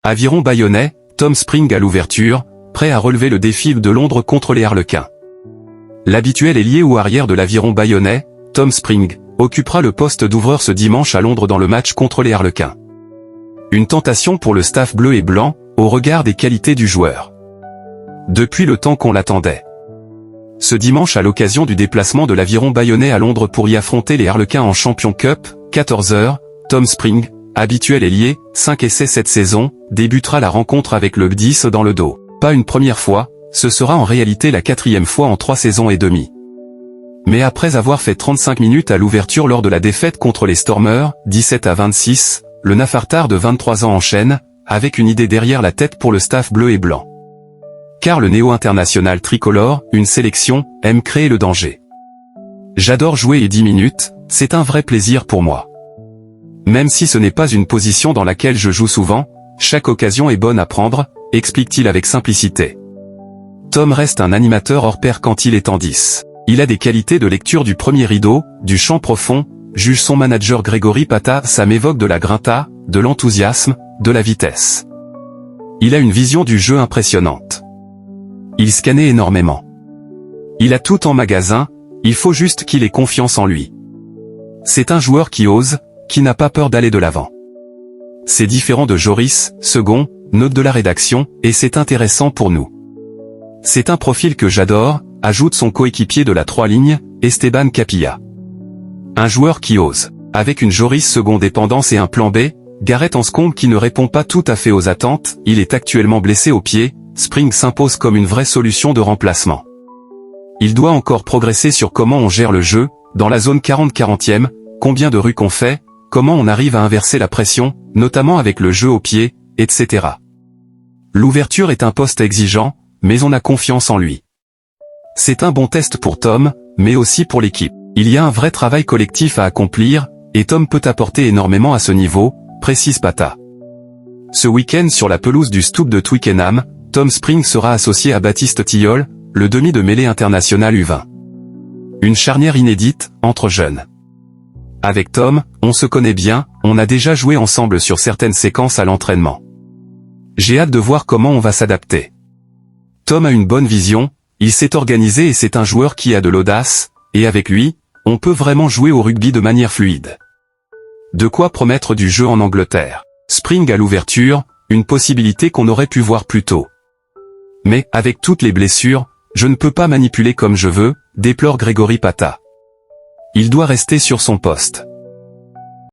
Aviron bayonnais, Tom Spring à l'ouverture, prêt à relever le défi de Londres contre les Harlequins. L'habituel ailier ou arrière de l'Aviron bayonnais, Tom Spring, occupera le poste d'ouvreur ce dimanche à Londres dans le match contre les Harlequins. Une tentation pour le staff bleu et blanc, au regard des qualités du joueur. Depuis le temps qu'on l'attendait. Ce dimanche à l'occasion du déplacement de l'Aviron bayonnais à Londres pour y affronter les Harlequins en Champions Cup, 14h, Tom Spring, habituel ailier, 5 essais cette saison, débutera la rencontre avec le 10 dans le dos. Pas une première fois, ce sera en réalité la 4e fois en 3 saisons et demie. Mais après avoir fait 35 minutes à l'ouverture lors de la défaite contre les Stormers, 17-26, le Nafartard de 23 ans enchaîne, avec une idée derrière la tête pour le staff bleu et blanc. Car le néo-international tricolore, une sélection, aime créer le danger. J'adore jouer et 10 minutes, c'est un vrai plaisir pour moi. Même si ce n'est pas une position dans laquelle je joue souvent, chaque occasion est bonne à prendre, explique-t-il avec simplicité. Tom reste un animateur hors pair quand il est en 10. Il a des qualités de lecture du premier rideau, du champ profond, juge son manager Grégory Pata. Ça m'évoque de la grinta, de l'enthousiasme, de la vitesse. Il a une vision du jeu impressionnante. Il scannait énormément. Il a tout en magasin, il faut juste qu'il ait confiance en lui. C'est un joueur qui ose, qui n'a pas peur d'aller de l'avant. C'est différent de Joris, second, note de la rédaction, et c'est intéressant pour nous. C'est un profil que j'adore, ajoute son coéquipier de la 3 lignes, Esteban Capilla. Un joueur qui ose. Avec une Joris second dépendance et un plan B, Gareth Anscombe qui ne répond pas tout à fait aux attentes, il est actuellement blessé au pied, Spring s'impose comme une vraie solution de remplacement. Il doit encore progresser sur comment on gère le jeu, dans la zone 40-40e, combien de rues qu'on fait, comment on arrive à inverser la pression, notamment avec le jeu au pied, etc. L'ouverture est un poste exigeant, mais on a confiance en lui. C'est un bon test pour Tom, mais aussi pour l'équipe. Il y a un vrai travail collectif à accomplir, et Tom peut apporter énormément à ce niveau, précise Pata. Ce week-end sur la pelouse du Stoop de Twickenham, Tom Spring sera associé à Baptiste Tilleul, le demi de mêlée international U20. Une charnière inédite, entre jeunes. Avec Tom, on se connaît bien, on a déjà joué ensemble sur certaines séquences à l'entraînement. J'ai hâte de voir comment on va s'adapter. Tom a une bonne vision, il s'est organisé et c'est un joueur qui a de l'audace, et avec lui, on peut vraiment jouer au rugby de manière fluide. De quoi promettre du jeu en Angleterre. Spring à l'ouverture, une possibilité qu'on aurait pu voir plus tôt. Mais, avec toutes les blessures, je ne peux pas manipuler comme je veux, déplore Grégory Pata. Il doit rester sur son poste.